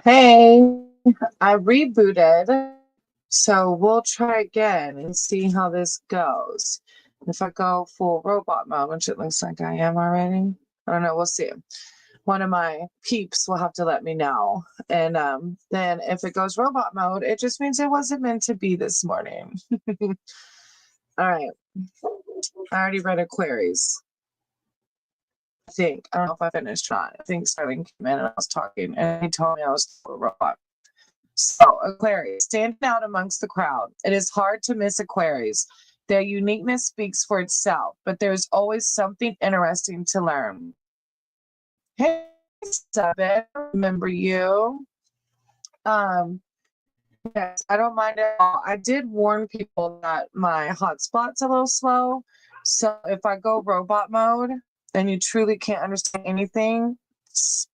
Hey, I rebooted, so we'll try again and see how this goes. If I go full robot mode, which it looks like I am already, I don't know, we'll see. One of my peeps will have to let me know. And then if it goes robot mode, it just means it wasn't meant to be this morning. All right, I already read Aquarius. I think, I don't know if I finished or not. I think Sterling came in and I was talking and he told me I was a robot. So, Aquarius, standing out amongst the crowd. It is hard to miss Aquarius. Their uniqueness speaks for itself, but there's always something interesting to learn. Hey, Seven, remember you? Um, yes, I don't mind at all. I did warn people that my hotspot's a little slow. So if I go robot mode and you truly can't understand anything,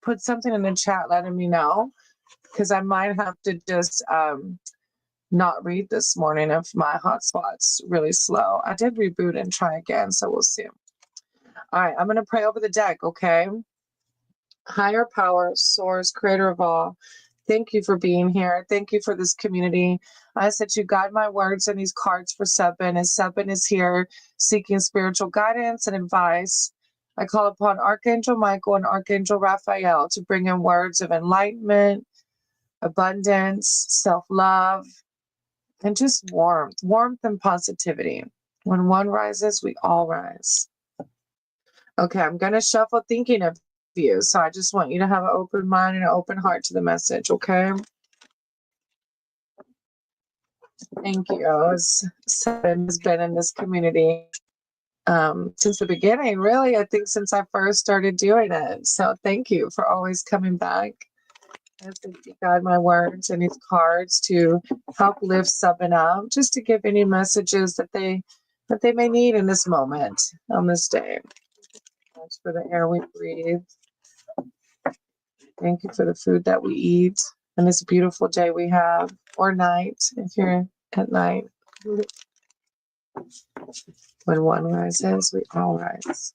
put something in the chat letting me know because I might have to just not read this morning if my hotspot's really slow. I did reboot and try again, so we'll see. All right, I'm going to pray over the deck, okay? Higher power, source, creator of all, thank you for being here. Thank you for this community. I ask that you guide my words and these cards for Seven, as Seven is here seeking spiritual guidance and advice. I call upon Archangel Michael and Archangel Raphael to bring in words of enlightenment, abundance, self-love, and just warmth and positivity. When one rises, we all rise. Okay, I'm going to shuffle thinking of you. So I just want you to have an open mind and an open heart to the message, okay? Thank you. Seven has been in this community since the beginning, really. I think since I first started doing it. So thank you for always coming back. I think you guide my words and these cards to help lift Seven up, just to give any messages that they may need in this moment, on this day. Thanks for the air we breathe. Thank you for the food that we eat and this beautiful day we have, or night if you're at night. When one rises, we all rise.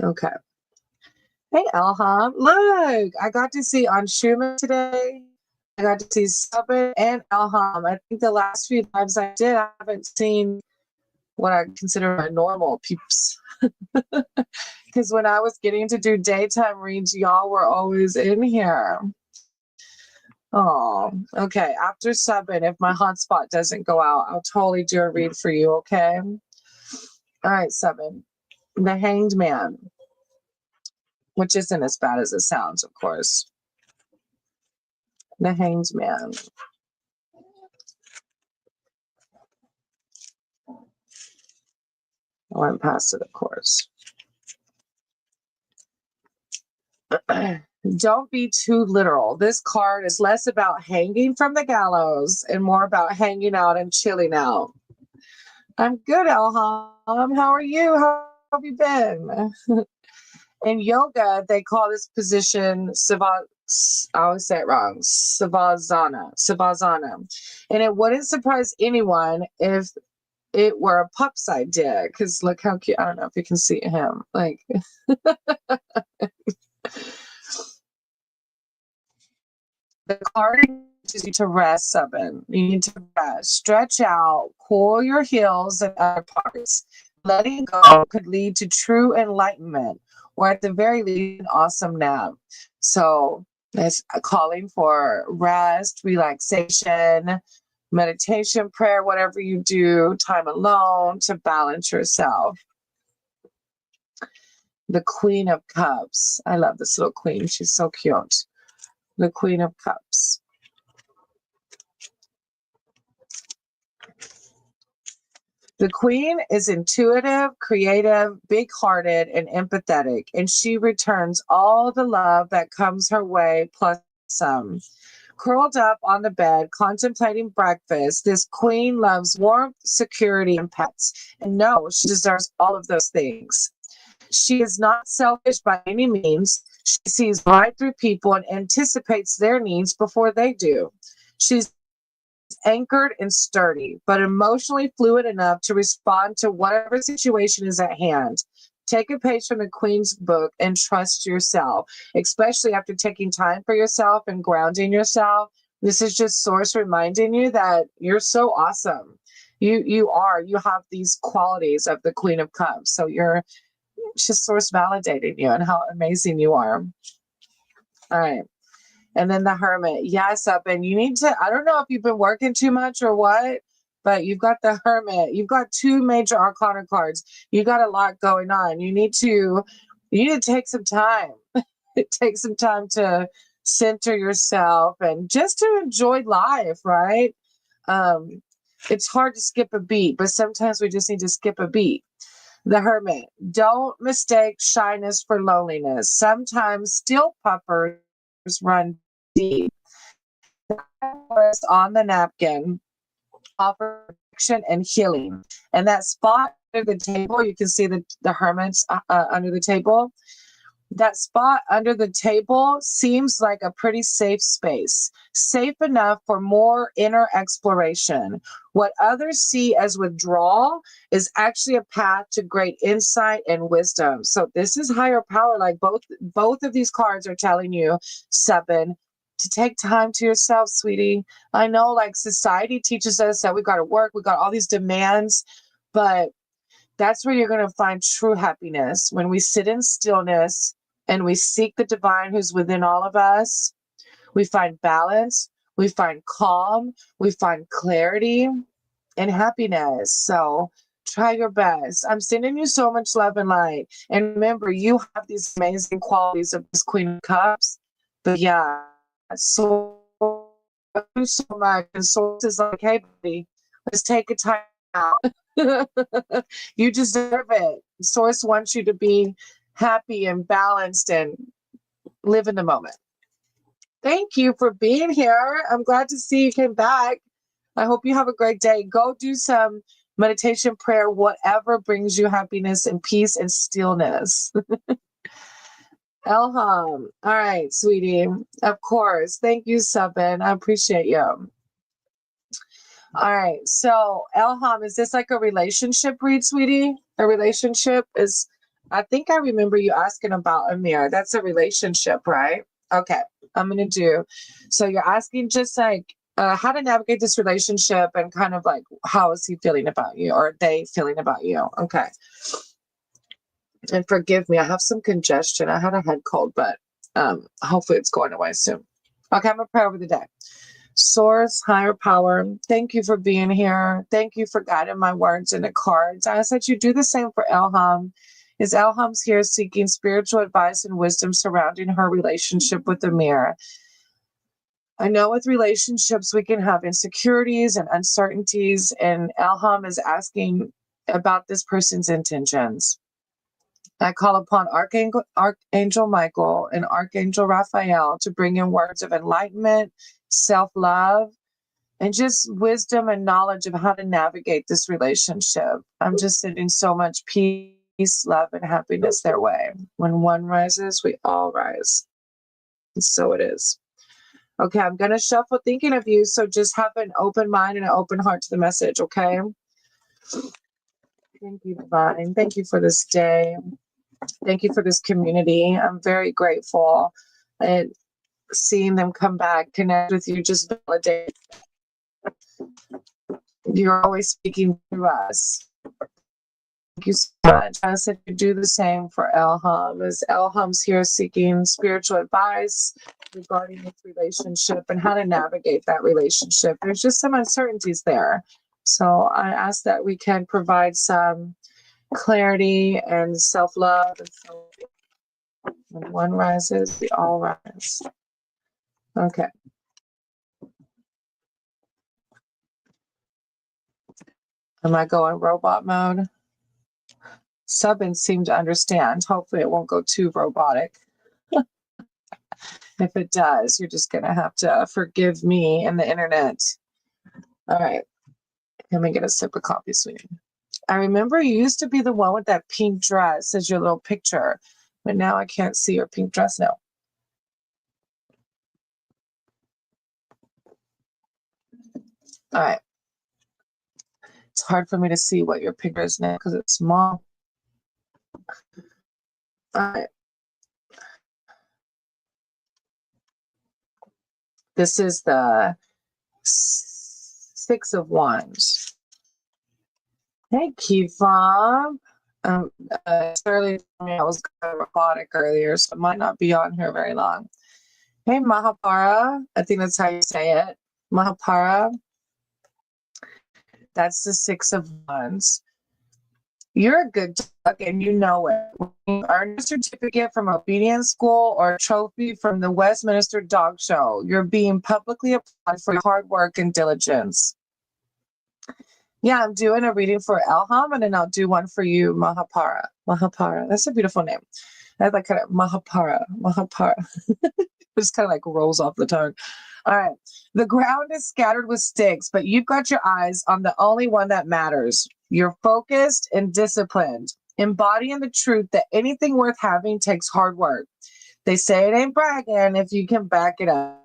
Okay. Hey, Elham. Look, I got to see Anshuman today. I got to see Sabin and Elham. I think the last few times I did, I haven't seen what I consider my normal peeps. Because when I was getting to do daytime reads, y'all were always in here. Oh, okay. After Seven, if my hotspot doesn't go out, I'll totally do a read for you, okay? All right, Seven. The Hanged Man, which isn't as bad as it sounds, of course. The Hanged Man. I went past it, of course. Don't be too literal. This card is less about hanging from the gallows and more about hanging out and chilling out. I'm good, Elham. How are you? How have you been? In yoga, they call this position I always say it wrong, Savasana. And it wouldn't surprise anyone if it were a pups idea, because look how cute. I don't know if you can see him. Like, the card teaches you to rest, Seven. You need to rest, stretch out, coil your heels and other parts. Letting go could lead to true enlightenment, or at the very least, an awesome nap. So it's calling for rest, relaxation, meditation, prayer, whatever you do, time alone to balance yourself. The Queen of Cups. I love this little queen. She's so cute. The Queen of Cups. The queen is intuitive, creative, big-hearted, and empathetic, and she returns all the love that comes her way, plus some. Curled up on the bed, contemplating breakfast, this queen loves warmth, security, and pets. And no, she deserves all of those things. She is not selfish by any means. She sees right through people and anticipates their needs before they do. She's anchored and sturdy, but emotionally fluid enough to respond to whatever situation is at hand. Take a page from the Queen's book and trust yourself, especially after taking time for yourself and grounding yourself. This is just Source reminding you that you're so awesome. You have these qualities of the Queen of Cups. So it's just Source validating you and how amazing you are. All right. And then the Hermit. Yes, up. And you need to, I don't know if you've been working too much or what, but you've got the Hermit. You've got two major Arcana cards. You got a lot going on. You need to take some time. Take some time to center yourself and just to enjoy life, right? It's hard to skip a beat, but sometimes we just need to skip a beat. The Hermit. Don't mistake shyness for loneliness. Sometimes still puppers run deep. On the napkin offer protection and healing. And that spot under the table, you can see the hermits under the table. That spot under the table seems like a pretty safe space, safe enough for more inner exploration. What others see as withdrawal is actually a path to great insight and wisdom. So this is higher power. Like both of these cards are telling you, Seven, to take time to yourself, sweetie. I know like society teaches us that we got to work, we got all these demands, but that's where you're going to find true happiness when we sit in stillness and we seek the divine who's within all of us. We find balance, we find calm, we find clarity and happiness. So try your best. I'm sending you so much love and light. And remember, you have these amazing qualities of this Queen of Cups. But yeah, so so much. And Source is like, hey, buddy, let's take a time out. You deserve it. Source wants you to be happy and balanced and live in the moment. Thank you for being here. I'm glad to see you came back. I hope you have a great day. Go do some meditation, prayer, whatever brings you happiness and peace and stillness. Elham. All right, sweetie. Of course. Thank you, Seven. I appreciate you. All right. So, Elham, is this like a relationship read, sweetie? A relationship is, I think I remember you asking about Amir. That's a relationship, right? Okay. I'm going to do. So, you're asking just like how to navigate this relationship and kind of like how is he feeling about you or they feeling about you? Okay. And forgive me, I have some congestion. I had a head cold, but hopefully it's going away soon. Okay, I'm going to pray over the day. Source, higher power, thank you for being here. Thank you for guiding my words in the cards. I ask that you do the same for Elham. Is Elham's here seeking spiritual advice and wisdom surrounding her relationship with Amir. I know with relationships we can have insecurities and uncertainties, and Elham is asking about this person's intentions. I call upon Archangel Michael and Archangel Raphael to bring in words of enlightenment, self-love, and just wisdom and knowledge of how to navigate this relationship. I'm just sending so much peace, love, and happiness their way. When one rises, we all rise. And so it is. Okay, I'm going to shuffle thinking of you, so just have an open mind and an open heart to the message, okay? Thank you, Divine. Thank you for this day. Thank you for this community. I'm very grateful. And seeing them come back, connect with you, just validate. You're always speaking through us. Thank you so much. I said you do the same for Elham, as Elham's here seeking spiritual advice regarding this relationship and how to navigate that relationship. There's just some uncertainties there. So I ask that we can provide some clarity and self-love. And so when one rises, we all rise. Okay. Am I going robot mode? Subin seemed to understand. Hopefully it won't go too robotic. If it does, you're just going to have to forgive me and the internet. All right. Let me get a sip of coffee, sweetie. I remember you used to be the one with that pink dress as your little picture, but now I can't see your pink dress now. All right. It's hard for me to see what your picture is now because it's small. Uh, this is the Six of Wands. Hey, Kifa. Shirley told me I was robotic earlier, so I might not be on here very long. Hey, Mahapara. I think that's how you say it. Mahapara. That's the Six of Wands. You're a good dog and you know it. When you earn a certificate from obedience school or a trophy from the Westminster Dog Show, you're being publicly applauded for your hard work and diligence. Yeah, I'm doing a reading for Elham and then I'll do one for you, Mahapara. Mahapara. That's a beautiful name. I like kind of Mahapara. Mahapara. It just kind of like rolls off the tongue. All right. The ground is scattered with sticks, but you've got your eyes on the only one that matters. You're focused and disciplined, embodying the truth that anything worth having takes hard work. They say it ain't bragging if you can back it up.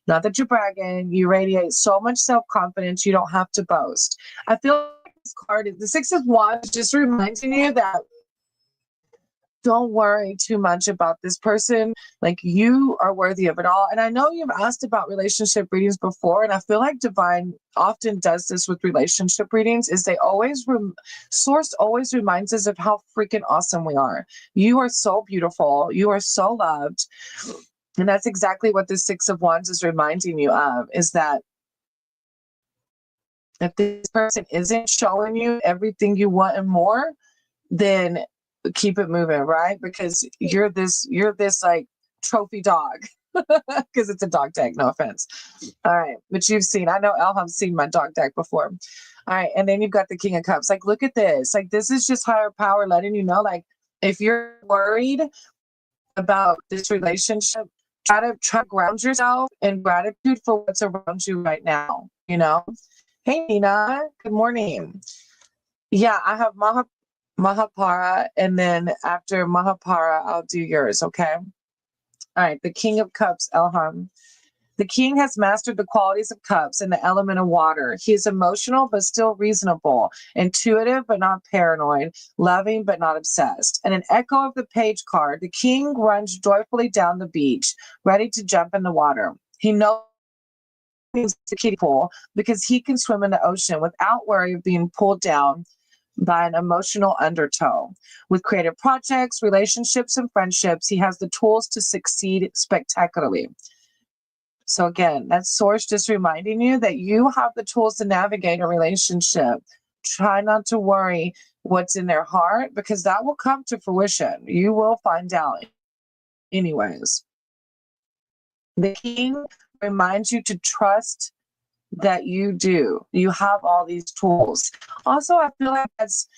Not that you're bragging, you radiate so much self-confidence you don't have to boast. I feel like this card, the Six of Wands, just reminding you that don't worry too much about this person. Like, you are worthy of it all. And I know you've asked about relationship readings before, and I feel like Divine often does this with relationship readings, is they always Source always reminds us of how freaking awesome we are. You are so beautiful. You are so loved. And that's exactly what the Six of Wands is reminding you of, is that if this person isn't showing you everything you want and more, then keep it moving, right? Because you're this like trophy dog, because it's a dog deck, no offense. All right, but you've seen, I know Elham's seen my dog deck before. All right, and then you've got the King of Cups. Like, look at this. Like, this is just higher power letting you know, like, if you're worried about this relationship, try to ground yourself in gratitude for what's around you right now, you know? Hey, Nina, good morning. Yeah, I have Mahapara, and then after Mahapara, I'll do yours, okay? All right, the King of Cups, Elham. The king has mastered the qualities of cups and the element of water. He is emotional but still reasonable, intuitive but not paranoid, loving but not obsessed. And an echo of the page card, the king runs joyfully down the beach, ready to jump in the water. He knows the kiddie pool because he can swim in the ocean without worry of being pulled down by an emotional undertow. With creative projects, relationships, and friendships, he has the tools to succeed spectacularly. So again, that's Source just reminding you that you have the tools to navigate a relationship. Try not to worry what's in their heart, because that will come to fruition. You will find out anyways. The king reminds you to trust that you do. You have all these tools. Also, I feel like that's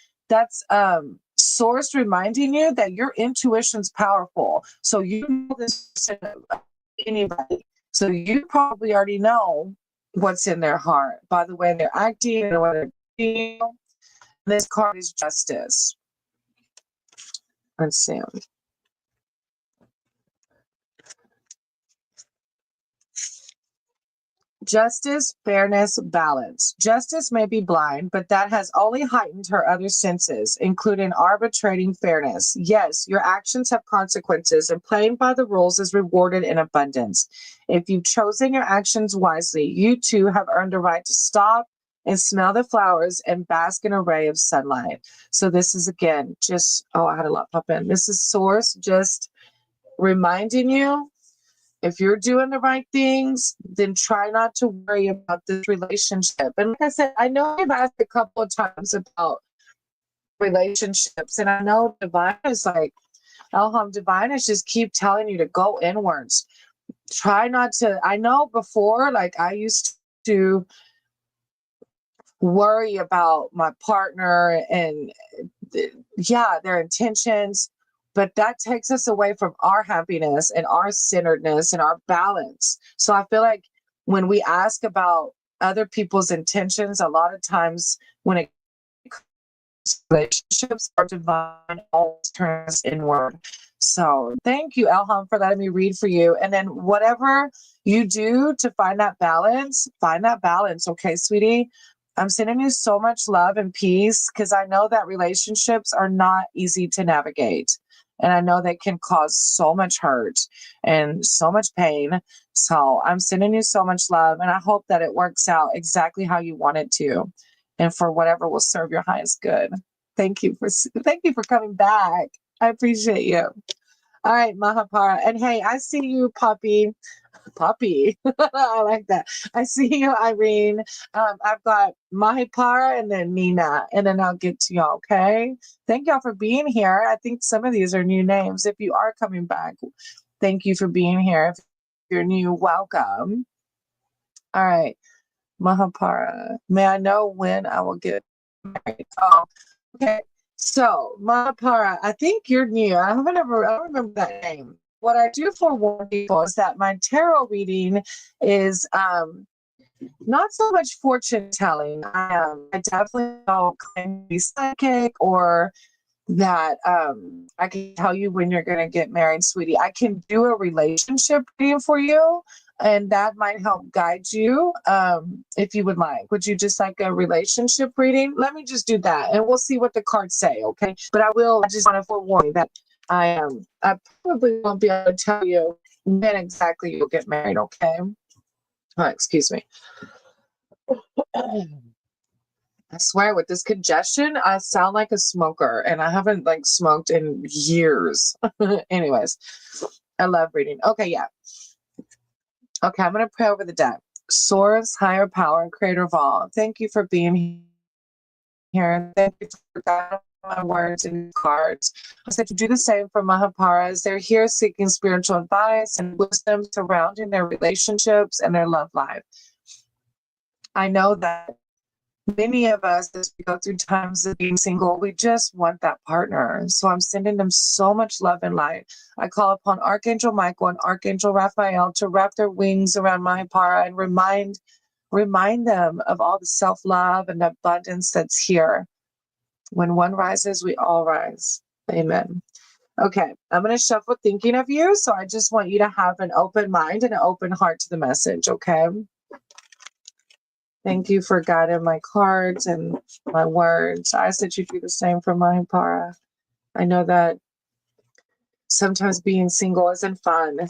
Source reminding you that your intuition's powerful. So you know this anybody. So you probably already know what's in their heart by the way they're acting and what they're feeling. This card is Justice. Let's see. Justice, fairness, balance. Justice may be blind, but that has only heightened her other senses, including arbitrating fairness. Yes, your actions have consequences, and playing by the rules is rewarded in abundance. If you've chosen your actions wisely, you too have earned a right to stop and smell the flowers and bask in a ray of sunlight. So this is again just, oh, I had a lot pop in. This is Source just reminding you, if you're doing the right things, then try not to worry about this relationship. And like I said, I know I've asked a couple of times about relationships, and I know Divine is like, Elham, Divine is just keep telling you to go inwards. Try not to, I know before, like I used to worry about my partner and yeah, their intentions, but that takes us away from our happiness and our centeredness and our balance. So I feel like when we ask about other people's intentions, a lot of times when it comes to relationships, our Divine always turns inward. So thank you, Elham, for letting me read for you. And then whatever you do to find that balance, okay, sweetie? I'm sending you so much love and peace because I know that relationships are not easy to navigate. And I know they can cause so much hurt and so much pain. So I'm sending you so much love, and I hope that it works out exactly how you want it to, and for whatever will serve your highest good. Thank you for coming back. I appreciate you. All right, Mahapara. And hey, I see you, Poppy. Poppy. I like that. I see you, Irene. I've got Mahipara and then Nina, and then I'll get to y'all, okay? Thank y'all for being here. I think some of these are new names. If you are coming back, thank you for being here. If you're new, welcome. All right, Mahapara. May I know when I will get married? Oh, okay. So, Mahapara, I think you're new. I don't remember that name. What I do forewarn people is that my tarot reading is not so much fortune telling. I definitely don't claim to be psychic or that I can tell you when you're going to get married, sweetie. I can do a relationship reading for you, and that might help guide you if you would like. Would you just like a relationship reading? Let me just do that, and we'll see what the cards say, okay? But I just want to forewarn you that I probably won't be able to tell you when exactly you'll get married, okay? Oh, excuse me. I swear, with this congestion, I sound like a smoker, and I haven't like smoked in years. Anyways, I love reading. Okay, yeah. Okay, I'm gonna pray over the deck. Source, higher power, creator of all. Thank you for being here. Thank you for guiding my words and cards. I said to do the same for Mahaparas. They're here seeking spiritual advice and wisdom surrounding their relationships and their love life. I know that many of us, as we go through times of being single, we just want that partner. So I'm sending them so much love and light. I call upon Archangel Michael and Archangel Raphael to wrap their wings around Mahipara and remind them of all the self-love and abundance that's here. When one rises, we all rise. Amen. Okay, I'm going to shuffle thinking of you. So I just want you to have an open mind and an open heart to the message, okay? Thank you for guiding my cards and my words. I ask that you do the same for Mahipara. I know that sometimes being single isn't fun. And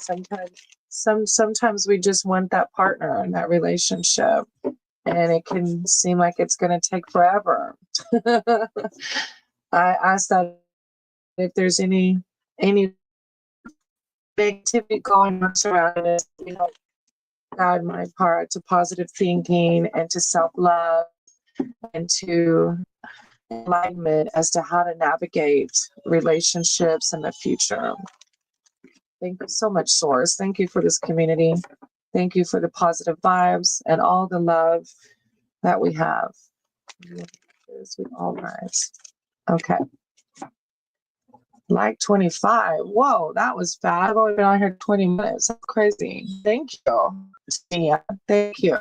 sometimes we just want that partner in that relationship. And it can seem like it's going to take forever. I ask that if there's any activity going on surrounding us, you know, guide my part to positive thinking and to self-love and to enlightenment as to how to navigate relationships in the future. Thank you so much, Source. Thank you for this community. Thank you for the positive vibes and all the love that we have. As we all rise. Okay. Like 25. Whoa, that was fast. I've only been on here 20 minutes. That's crazy. Thank you. Yeah, thank you.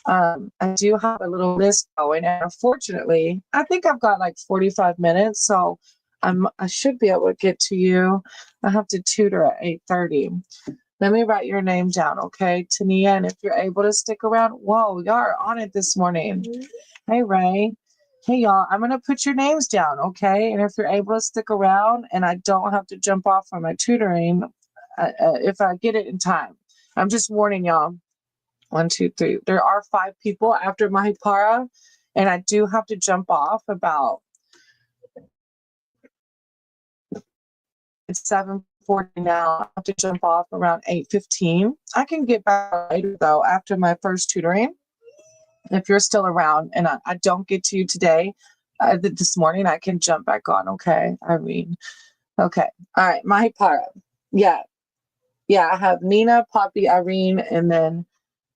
I do have a little list going, and unfortunately, I think I've got like 45 minutes, so I should be able to get to you. I have to tutor at 8:30. Let me write your name down, okay, Tania? And if you're able to stick around, whoa, y'all are on it this morning. Hey, Ray. Hey, y'all, I'm going to put your names down, okay? And if you're able to stick around and I don't have to jump off from my tutoring, if I get it in time, I'm just warning y'all. 1, 2, 3. There are 5 people after Mahipara, and I do have to jump off about 7:40 now. I have to jump off around 8:15. I can get back later, though, after my first tutoring. If you're still around and I don't get to you today, this morning, I can jump back on, okay, Irene? Okay. All right, Mahipara. Yeah. Yeah, I have Nina, Poppy, Irene, and then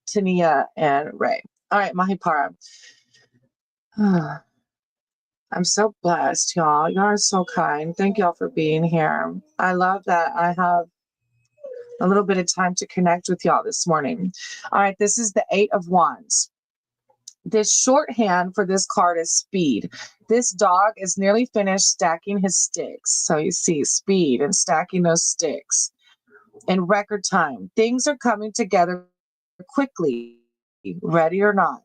Tania and Ray. All right, Mahipara. I'm so blessed, y'all. Y'all are so kind. Thank y'all for being here. I love that I have a little bit of time to connect with y'all this morning. All right, this is the 8 of Wands. This shorthand for this card is speed. This dog is nearly finished stacking his sticks. So you see speed and stacking those sticks in record time. Things are coming together quickly, ready or not.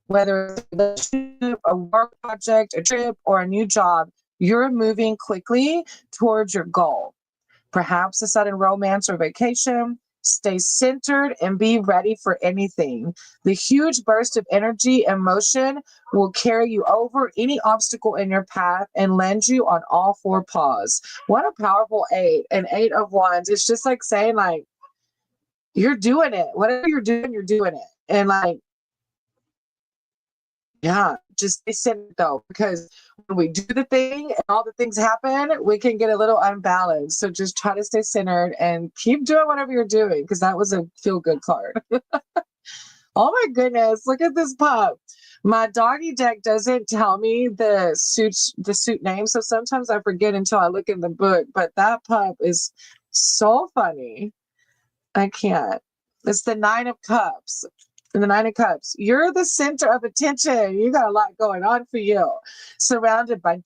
Whether it's a relationship, a work project, a trip, or a new job, you're moving quickly towards your goal. Perhaps a sudden romance or vacation. Stay centered and be ready for anything. The huge burst of energy and motion will carry you over any obstacle in your path and land you on all four paws. What a powerful eight, an eight of wands. It's just like saying, like, you're doing it. Whatever you're doing it. And like, yeah, just stay centered though, because when we do the thing and all the things happen, we can get a little unbalanced. So just try to stay centered and keep doing whatever you're doing, because that was a feel good card. Oh my goodness, look at this pup. My doggy deck doesn't tell me the suit name, so sometimes I forget until I look in the book. But that pup is so funny. I can't. It's the Nine of Cups. And the Nine of Cups. You're the center of attention. You got a lot going on for you. Surrounded by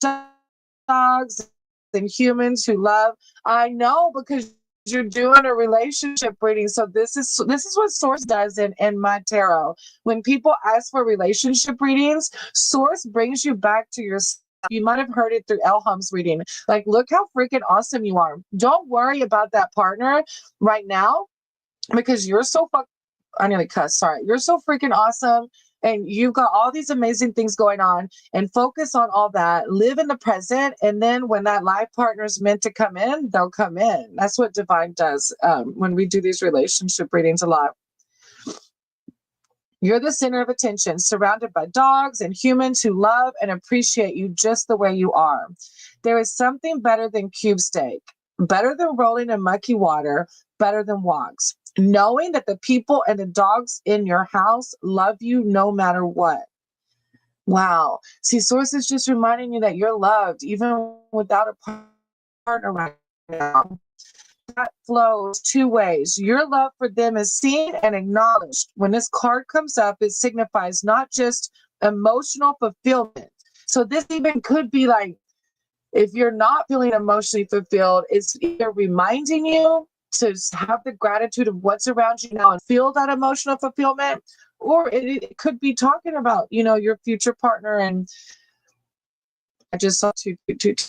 dogs and humans who love. I know, because you're doing a relationship reading. So this is what Source does in my tarot. When people ask for relationship readings, Source brings you back to yourself. You might have heard it through Elham's reading. Like, look how freaking awesome you are. Don't worry about that partner right now, because you're so I nearly cussed, sorry. You're so freaking awesome. And you've got all these amazing things going on, and focus on all that. Live in the present. And then when that life partner is meant to come in, they'll come in. That's what Divine does when we do these relationship readings a lot. You're the center of attention, surrounded by dogs and humans who love and appreciate you just the way you are. There is something better than cube steak, better than rolling in mucky water, better than walks. Knowing that the people and the dogs in your house love you no matter what. Wow. See, Source is just reminding you that you're loved even without a partner right now. That flows two ways. Your love for them is seen and acknowledged. When this card comes up, it signifies not just emotional fulfillment. So this even could be like, if you're not feeling emotionally fulfilled, it's either reminding you to have the gratitude of what's around you now and feel that emotional fulfillment, or it could be talking about, your future partner. And I just saw two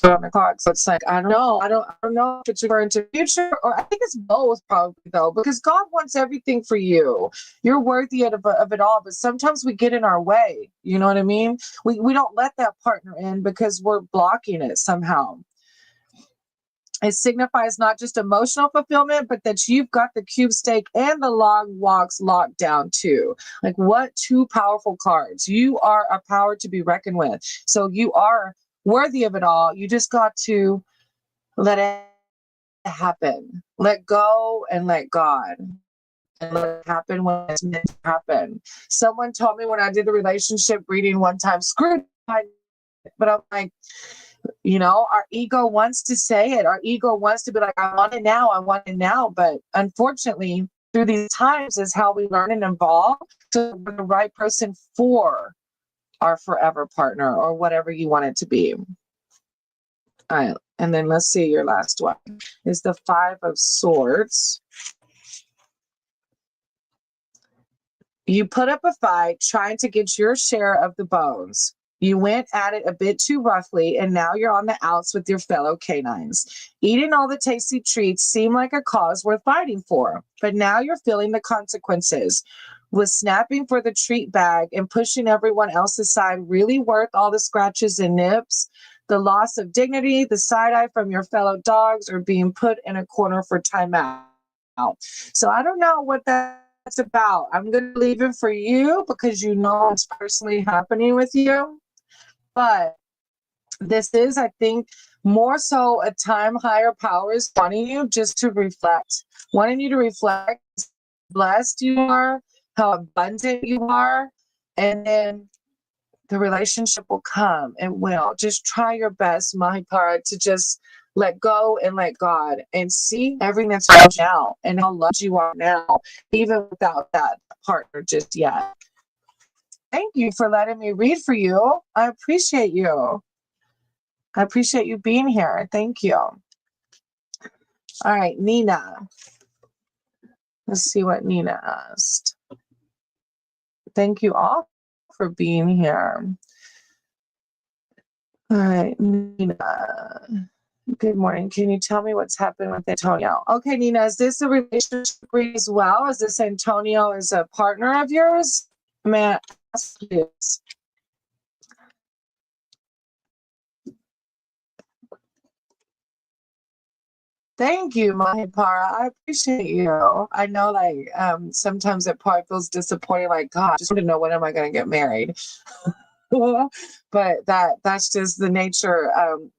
on the clock. So it's like, I don't know. I don't know if it's referring to future, or I think it's both probably though, because God wants everything for you. You're worthy of it all, but sometimes we get in our way. You know what I mean? We don't let that partner in because we're blocking it somehow. It signifies not just emotional fulfillment, but that you've got the cube steak and the long walks locked down too. Like, what two powerful cards. You are a power to be reckoned with. So you are worthy of it all. You just got to let it happen. Let go and let God. And let it happen when it's meant to happen. Someone told me when I did the relationship reading one time, screw it, but I'm like, our ego wants to say it. Our ego wants to be like, I want it now. I want it now. But unfortunately, through these times is how we learn and evolve to be the right person for our forever partner or whatever you want it to be. All right. And then let's see, your last one is the Five of Swords. You put up a fight trying to get your share of the bones. You went at it a bit too roughly, and now you're on the outs with your fellow canines. Eating all the tasty treats seemed like a cause worth fighting for, but now you're feeling the consequences. Was snapping for the treat bag and pushing everyone else aside really worth all the scratches and nips? The loss of dignity, the side-eye from your fellow dogs, or being put in a corner for timeout? So I don't know what that's about. I'm going to leave it for you because it's personally happening with you. But this is, I think, more so a time higher powers wanting you just to reflect, wanting you to reflect how blessed you are, how abundant you are, and then the relationship will come. It will. Just try your best, Mahipara, to just let go and let God and see everything that's around you now and how loved you are now, even without that partner just yet. Thank you for letting me read for you. I appreciate you. I appreciate you being here. Thank you. All right, Nina. Let's see what Nina asked. Thank you all for being here. All right, Nina. Good morning. Can you tell me what's happened with Antonio? Okay, Nina, is this a relationship read as well? Is this Antonio as a partner of yours? May I ask you this? Thank you, Mahipara. I appreciate you. I know, like, sometimes it probably feels disappointing. Like, God, I just want to know when am I going to get married? But that's just the nature.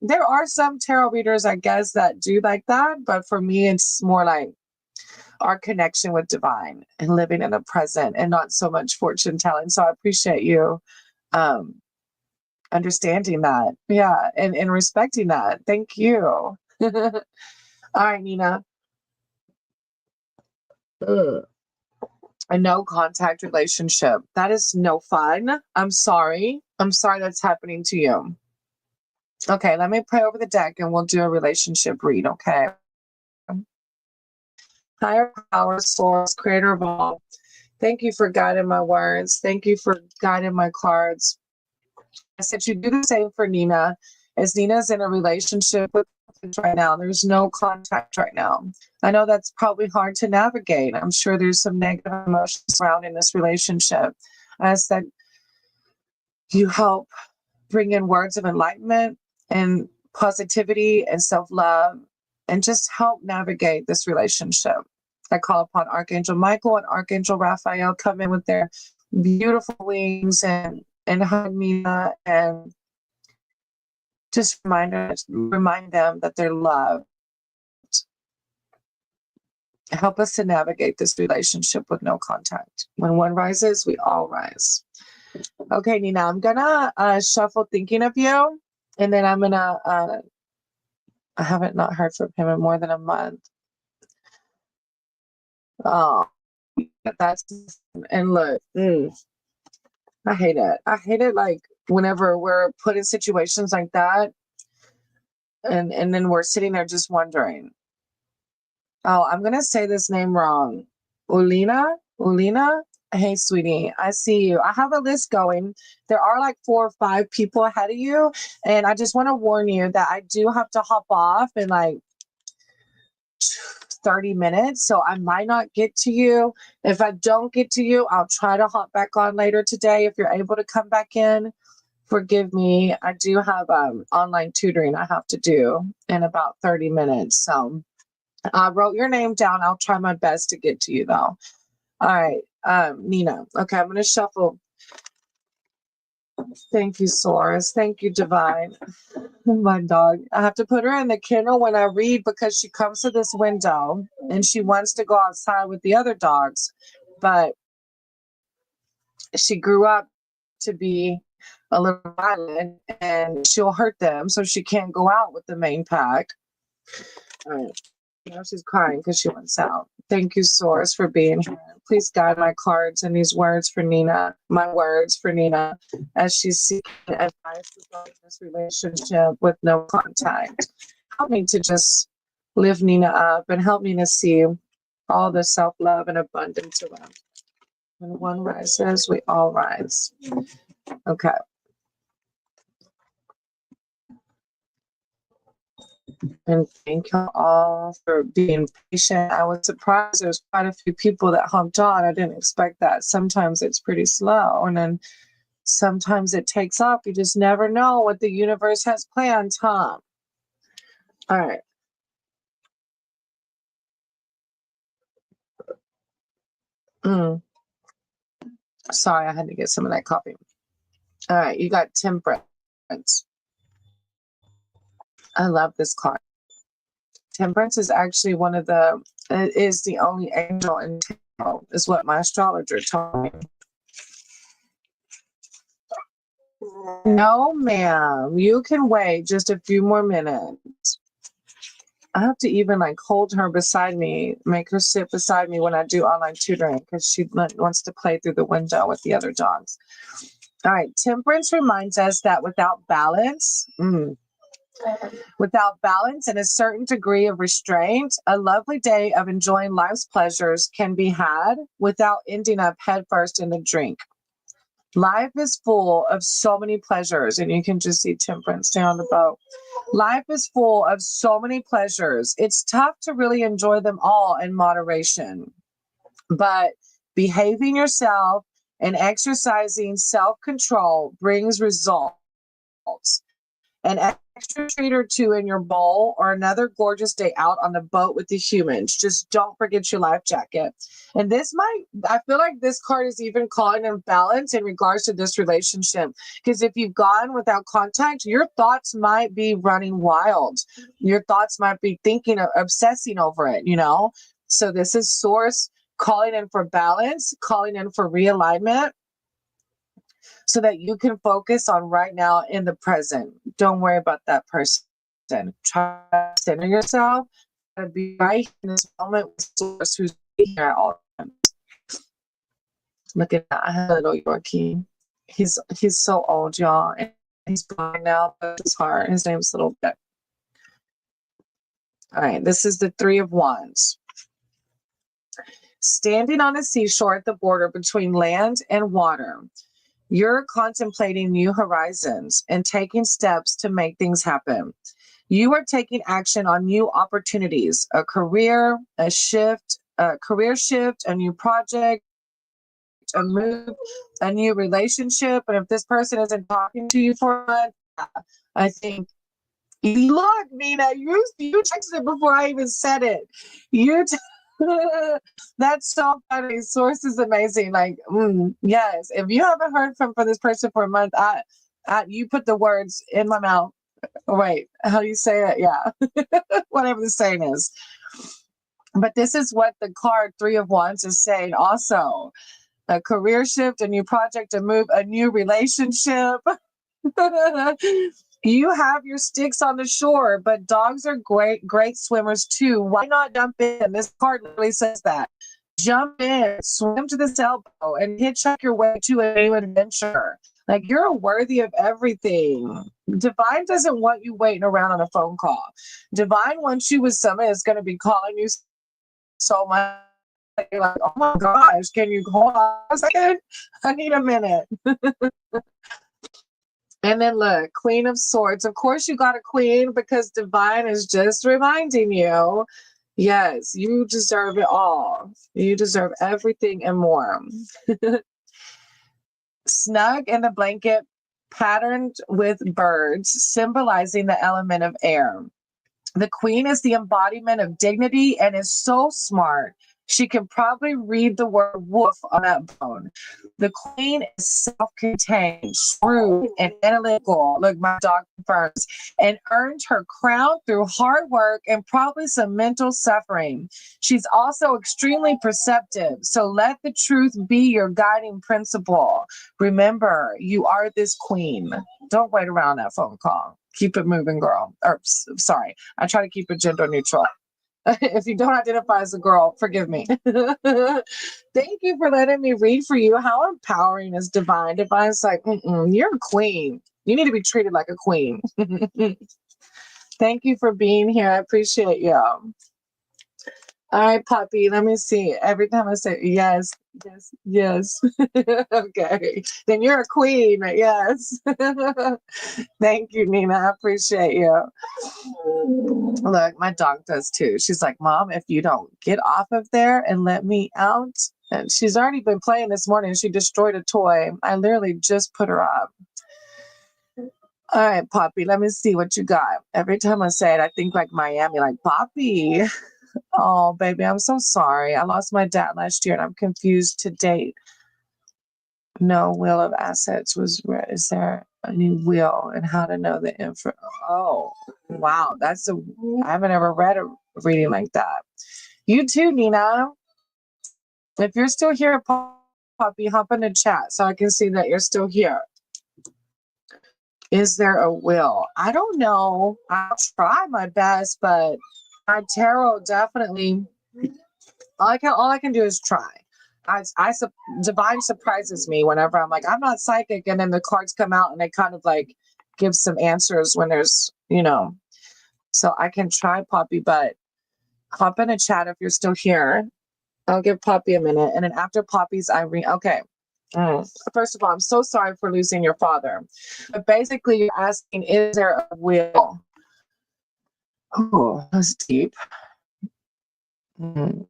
There are some tarot readers, I guess, that do like that. But for me, it's more like our connection with divine and living in the present, and not so much fortune telling. So I appreciate you um, understanding that. Yeah, and respecting that. Thank you. All right, Nina. Ugh. A no contact relationship. That is no fun. I'm sorry. I'm sorry that's happening to you. Okay, let me pray over the deck and we'll do a relationship read, okay? Higher power, source, creator of all. Thank you for guiding my words. Thank you for guiding my cards. I said you do the same for Nina, as Nina's in a relationship with right now. There's no contact right now. I know that's probably hard to navigate. I'm sure there's some negative emotions surrounding this relationship. I said you help bring in words of enlightenment and positivity and self-love and just help navigate this relationship. I call upon Archangel Michael and Archangel Raphael come in with their beautiful wings and hug Nina and just remind them that they're loved. Help us to navigate this relationship with no contact. When one rises, we all rise. Okay, Nina, I'm gonna shuffle thinking of you, and then I'm gonna. I haven't not heard from him in more than a month. Oh, that's and look, I hate it. I hate it. Like whenever we're put in situations like that, and then we're sitting there just wondering. Oh, I'm gonna say this name wrong. Ulina. Hey, sweetie, I see you. I have a list going. There are like 4 or 5 people ahead of you, and I just want to warn you that I do have to hop off in like 30 minutes, so I might not get to you. If I don't get to you, I'll try to hop back on later today if you're able to come back in. Forgive me. I do have online tutoring I have to do in about 30 minutes, so I wrote your name down. I'll try my best to get to you though. All right, Nina. Okay, I'm going to shuffle. Thank you, Source. Thank you, Divine. My dog. I have to put her in the kennel when I read because she comes to this window and she wants to go outside with the other dogs. But she grew up to be a little violent and she'll hurt them. So she can't go out with the main pack. All right. Now she's crying because she wants out. Thank you, Source, for being here. Please guide my cards and these words for Nina, my words for Nina, as she's seeking advice regarding this relationship with no contact. Help me to just lift Nina up and help me to see all the self-love and abundance around. When one rises, we all rise. Okay. And thank you all for being patient. I was surprised there's quite a few people that humped on. I didn't expect that. Sometimes it's pretty slow and then sometimes it takes off. You just never know what the universe has planned, huh? All right. Sorry, I had to get some of that coffee. All right, you got Temperance. I love this card. Temperance is actually one of the, it is the only angel in tarot, is what my astrologer told me. No, ma'am, you can wait just a few more minutes. I have to even like hold her beside me, make her sit beside me when I do online tutoring because she wants to play through the window with the other dogs. All right, Temperance reminds us that without balance and a certain degree of restraint, a lovely day of enjoying life's pleasures can be had without ending up headfirst in the drink. Life is full of so many pleasures, and you can just see Temperance down on the boat. Life is full of so many pleasures. It's tough to really enjoy them all in moderation, but behaving yourself and exercising self control brings results. An extra treat or two in your bowl, or another gorgeous day out on the boat with the humans. Just don't forget your life jacket. And I feel like this card is even calling in balance in regards to this relationship. Because if you've gone without contact, your thoughts might be running wild. Your thoughts might be thinking, obsessing over it, So this is Source calling in for balance, calling in for realignment, so that you can focus on right now in the present. Don't worry about that person. Try to center yourself and be right in this moment with Source, who's here at all times. Look at that. I have a little Yorkie. He's so old, y'all. And he's blind now, but his heart. His name's Little Bit. All right, this is the Three of Wands. Standing on a seashore at the border between land and water, you're contemplating new horizons and taking steps to make things happen. You are taking action on new opportunities, a career shift, a new project, a move, a new relationship. And if this person isn't talking to you for a month, I think, look, Nina, you texted it before I even said it. That's so funny. Source is amazing. Like, yes. If you haven't heard from this person for a month, you put the words in my mouth. Oh, wait, how do you say it? Yeah, whatever the saying is. But this is what the card Three of Wands is saying. Also, a career shift, a new project, a move, a new relationship. You have your sticks on the shore, but dogs are great swimmers too. Why not jump in? This card literally says that. Jump in, swim to the sailboat, and hitchhike your way to a new adventure. Like, you're worthy of everything. Divine doesn't want you waiting around on a phone call. Divine wants you with someone that's going to be calling you so much. You're like, oh my gosh, can you hold on a second? I need a minute. And then look, Queen of Swords. Of course you got a queen, because Divine is just reminding you, yes, you deserve it all. You deserve everything and more. Snug in the blanket, patterned with birds, symbolizing the element of air. The queen is the embodiment of dignity and is so smart. She can probably read the word wolf on that bone. The queen is self-contained, shrewd, and analytical. Look, my dog confirms. And earned her crown through hard work and probably some mental suffering. She's also extremely perceptive. So let the truth be your guiding principle. Remember, you are this queen. Don't wait around that phone call. Keep it moving, girl. Or, sorry, I try to keep it gender neutral. If you don't identify as a girl, forgive me. Thank you for letting me read for you. How empowering is Divine? Divine's like, you're a queen. You need to be treated like a queen. Thank you for being here. I appreciate you. All right, Poppy, let me see. Every time I say yes, yes. Okay. Then you're a queen. Yes. Thank you, Nina. I appreciate you. Look, my dog does too. She's like, Mom, if you don't get off of there and let me out. And she's already been playing this morning. She destroyed a toy. I literally just put her up. All right, Poppy, let me see what you got. Every time I say it, I think like Miami, like, Poppy. Oh, baby, I'm so sorry. I lost my dad last year and I'm confused to date. No will of assets was, is there any will, and how to know the info? Oh, wow. I haven't ever read a reading like that. You too, Nina. If you're still here, Poppy, hop in the chat so I can see that you're still here. Is there a will? I don't know. I'll try my best, but my tarot definitely, all I can do is try. Divine surprises me whenever I'm like, I'm not psychic, and then the cards come out and they kind of like give some answers when there's, so I can try, Poppy, but hop in a chat if you're still here. I'll give Poppy a minute, and then after Poppy's Irene. Okay, First of all, I'm so sorry for losing your father. But basically, you're asking, is there a will? Oh, that's deep. Mm.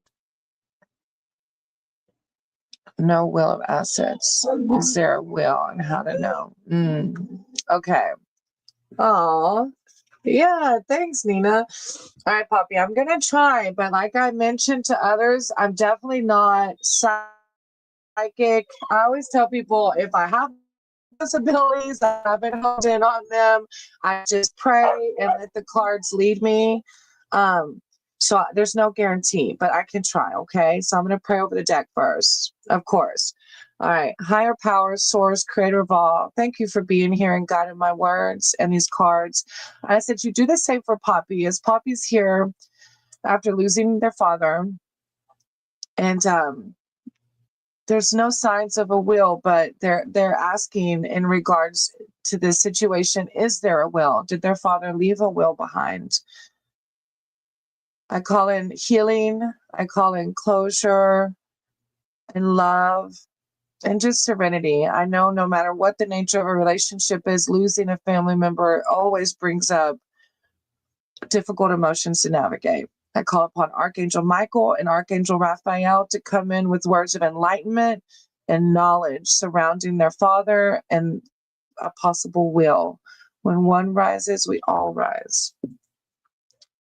No will of assets. Is there a will and how to know? Okay. Oh, yeah. Thanks, Nina. All right, Poppy. I'm going to try, but like I mentioned to others, I'm definitely not psychic. I always tell people if I have abilities that I've been honed in on them, I just pray and let the cards lead me. So there's no guarantee, but I can try. Okay, so I'm going to pray over the deck first, of course. All right, higher power, source, creator of all, thank you for being here and guiding my words and these cards. I said you do the same for Poppy, as Poppy's here after losing their father, and there's no signs of a will, but they're asking in regards to this situation, is there a will? Did their father leave a will behind? I call in healing, I call in closure and love and just serenity. I know no matter what the nature of a relationship is, losing a family member always brings up difficult emotions to navigate. I call upon Archangel Michael and Archangel Raphael to come in with words of enlightenment and knowledge surrounding their father and a possible will. When one rises, we all rise.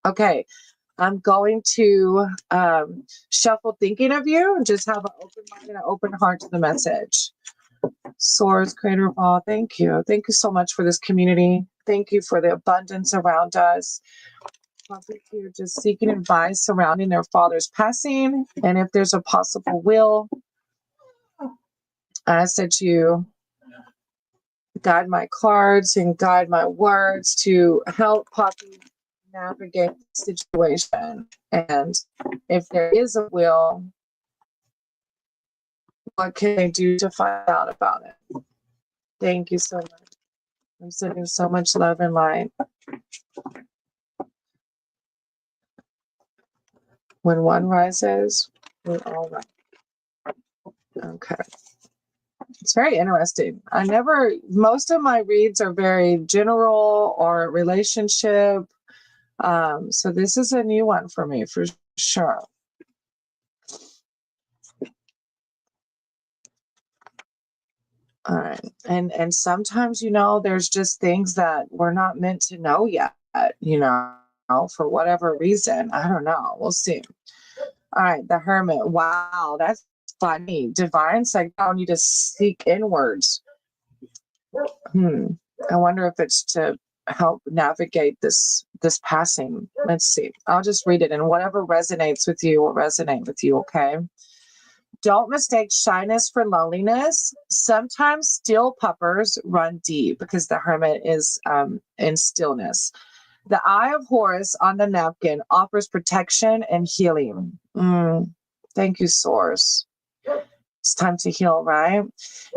Okay, I'm going to shuffle thinking of you and just have an open mind and an open heart to the message. Source, creator of all, thank you. Thank you so much for this community. Thank you for the abundance around us. Here just seeking advice surrounding their father's passing, and if there's a possible will, I ask that you guide my cards and guide my words to help Poppy navigate the situation. And if there is a will, what can they do to find out about it? Thank you so much. I'm sending so much love and light. When one rises, we all rise. Okay. It's very interesting. Most of my reads are very general or relationship. So this is a new one for me for sure. All right. And sometimes, there's just things that we're not meant to know yet, for whatever reason. I don't know. We'll see. All right. The Hermit. Wow. That's funny. Divine psych telling you to seek inwards. I wonder if it's to help navigate this passing. Let's see. I'll just read it, and whatever resonates with you will resonate with you. Okay. Don't mistake shyness for loneliness. Sometimes still puppers run deep because the Hermit is in stillness. The Eye of Horus on the napkin offers protection and healing. Thank you, Source. It's time to heal, right?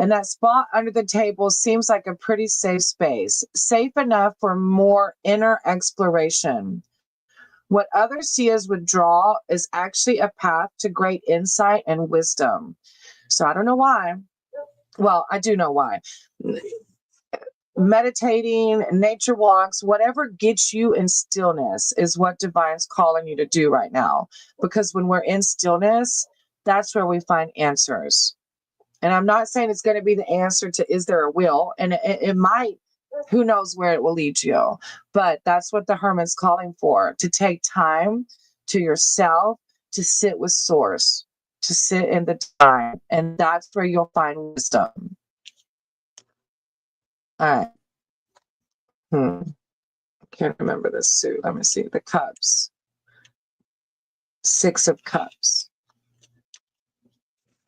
And that spot under the table seems like a pretty safe space, safe enough for more inner exploration. What others see as withdrawal is actually a path to great insight and wisdom. So I don't know why. Well, I do know why. Meditating, nature walks, whatever gets you in stillness is what Divine's calling you to do right now. Because when we're in stillness, that's where we find answers. And I'm not saying it's going to be the answer to is there a will? And it might, who knows where it will lead you. But that's what the Hermit's calling for, to take time to yourself, to sit with Source, to sit in the time. And that's where you'll find wisdom. All right. Can't remember this suit. Let me see. The Cups. 6 of Cups.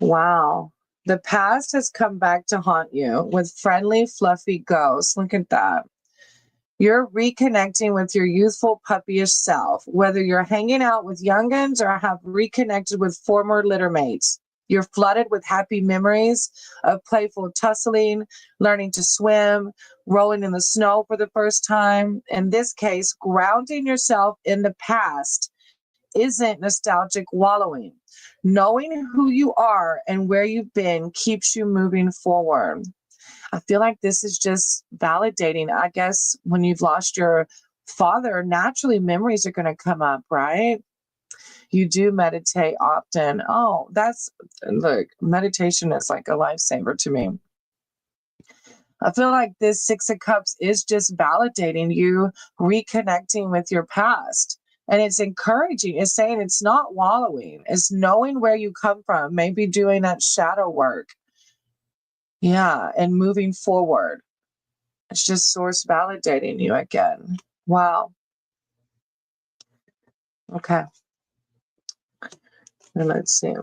Wow. The past has come back to haunt you with friendly, fluffy ghosts. Look at that. You're reconnecting with your youthful, puppyish self, whether you're hanging out with youngins or have reconnected with former litter mates. You're flooded with happy memories of playful tussling, learning to swim, rolling in the snow for the first time. In this case, grounding yourself in the past isn't nostalgic wallowing. Knowing who you are and where you've been keeps you moving forward. I feel like this is just validating. I guess when you've lost your father, naturally memories are going to come up, right? You do meditate often. Oh, look, meditation is like a lifesaver to me. I feel like this Six of Cups is just validating you reconnecting with your past. And it's encouraging. It's saying it's not wallowing. It's knowing where you come from, maybe doing that shadow work. Yeah, and moving forward. It's just source validating you again. Wow. Okay. And let's see.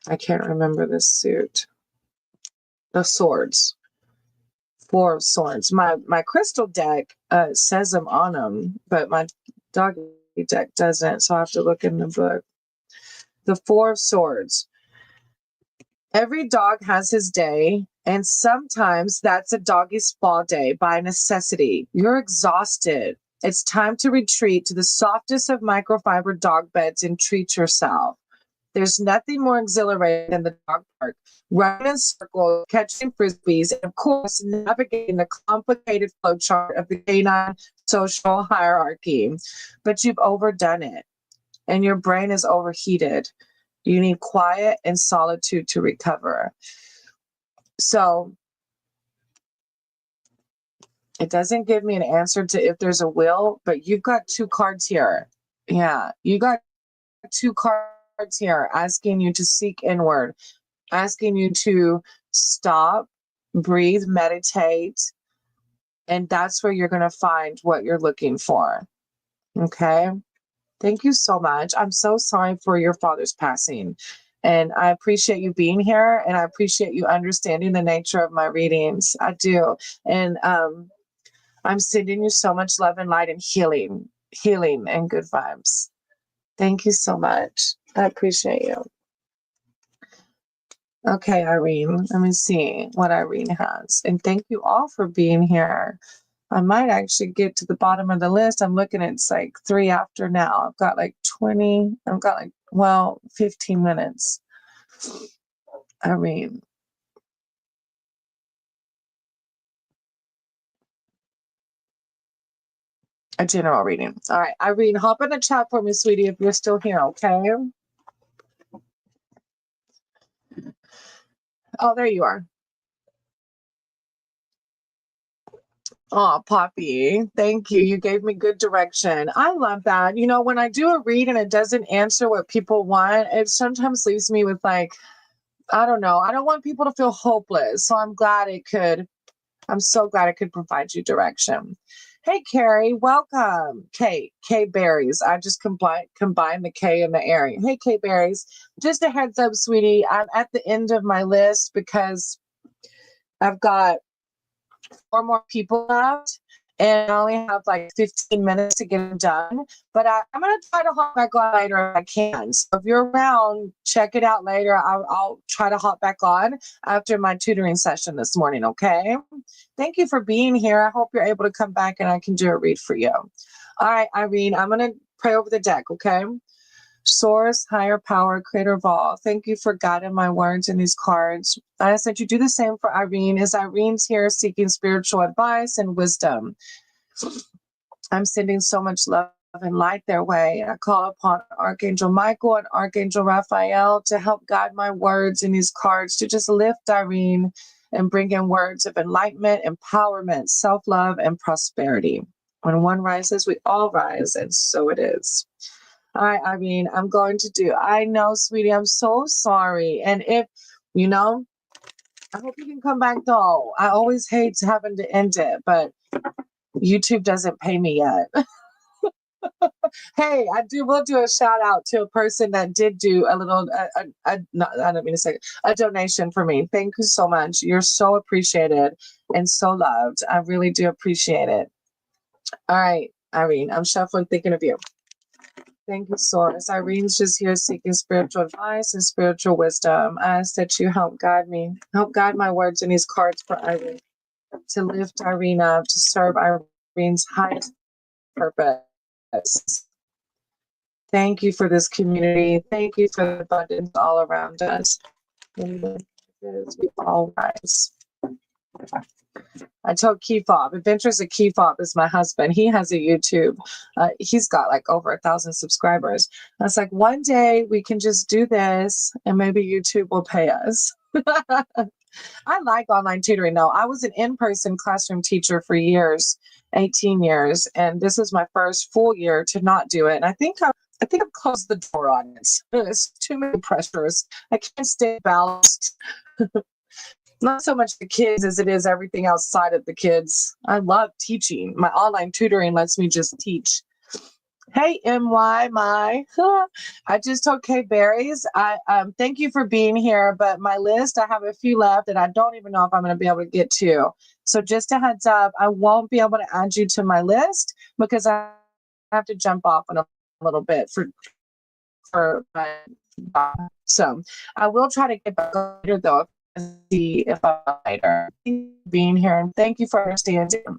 I can't remember this suit. The swords. Four of Swords. My crystal deck says them on them, but my doggy deck doesn't. So I have to look in the book. The Four of Swords. Every dog has his day, and sometimes that's a doggy's spa day by necessity. You're exhausted. It's time to retreat to the softest of microfiber dog beds and treat yourself. There's nothing more exhilarating than the dog park, running in circles, catching frisbees, and of course, navigating the complicated flowchart of the canine social hierarchy. But you've overdone it, and your brain is overheated. You need quiet and solitude to recover. So it doesn't give me an answer to if there's a will, but you've got two cards here. Yeah, you got two cards here asking you to seek inward, asking you to stop, breathe, meditate, and that's where you're going to find what you're looking for. Okay. Thank you so much. I'm so sorry for your father's passing. And I appreciate you being here, and I appreciate you understanding the nature of my readings. I do. And I'm sending you so much love and light and healing and good vibes. Thank you so much. I appreciate you. Okay, Irene, let me see what Irene has. And thank you all for being here. I might actually get to the bottom of the list. I'm looking at it's like 3 after now. I've got like 15 minutes. Irene. A general reading. All right, Irene, hop in the chat for me, sweetie, if you're still here, okay? Oh, there you are. Oh, Poppy, thank you. You gave me good direction. I love that. You know, when I do a read and it doesn't answer what people want, it sometimes leaves me with like, I don't know. I don't want people to feel hopeless. So I'm so glad it could provide you direction. Hey, Carrie, welcome. K Berries. I just combined the K and the area. Hey, K Berries. Just a heads up, sweetie. I'm at the end of my list because I've got 4 more people left, and I only have like 15 minutes to get them done. But I'm going to try to hop back on later if I can. So if you're around, check it out later. I'll try to hop back on after my tutoring session this morning, okay? Thank you for being here. I hope you're able to come back and I can do a read for you. All right, Irene, I'm going to pray over the deck, okay? Source, higher power, creator of all, thank you for guiding my words in these cards. I ask that you do the same for Irene, as Irene's here seeking spiritual advice and wisdom. I'm sending so much love and light their way. I call upon Archangel Michael and Archangel Raphael to help guide my words in these cards, to just lift Irene and bring in words of enlightenment, empowerment, self-love, and prosperity. When one rises, we all rise, and so it is. All right, Irene, I know, sweetie, I'm so sorry. And if, I hope you can come back though. I always hate having to end it, but YouTube doesn't pay me yet. Hey, we'll do a shout out to a person that did do a little, no, I don't mean to say, a donation for me. Thank you so much. You're so appreciated and so loved. I really do appreciate it. All right, Irene, I'm shuffling, thinking of you. Thank you, Source. Irene's just here seeking spiritual advice and spiritual wisdom. I ask that you help guide my words in these cards for Irene, to lift Irene up, to serve Irene Irene's highest purpose. Thank you for this community. Thank you for the abundance all around us. And we all rise. I told Kefop, Adventures of Kefop is my husband. He has a YouTube. He's got like over 1,000 subscribers. I was like, one day we can just do this and maybe YouTube will pay us. I like online tutoring. No, I was an in-person classroom teacher for years, 18 years, and this is my first full year to not do it. And I think I've closed the door on it. There's too many pressures. I can't stay balanced. Not so much the kids as it is everything outside of the kids. I love teaching. My online tutoring lets me just teach. Hey, MY, I just told Kay Berries, I thank you for being here, but my list, I have a few left that I don't even know if I'm going to be able to get to. So just a heads up, I won't be able to add you to my list because I have to jump off in a little bit for my so I will try to get back later though, see if I'm later. Being here, and thank you for understanding. All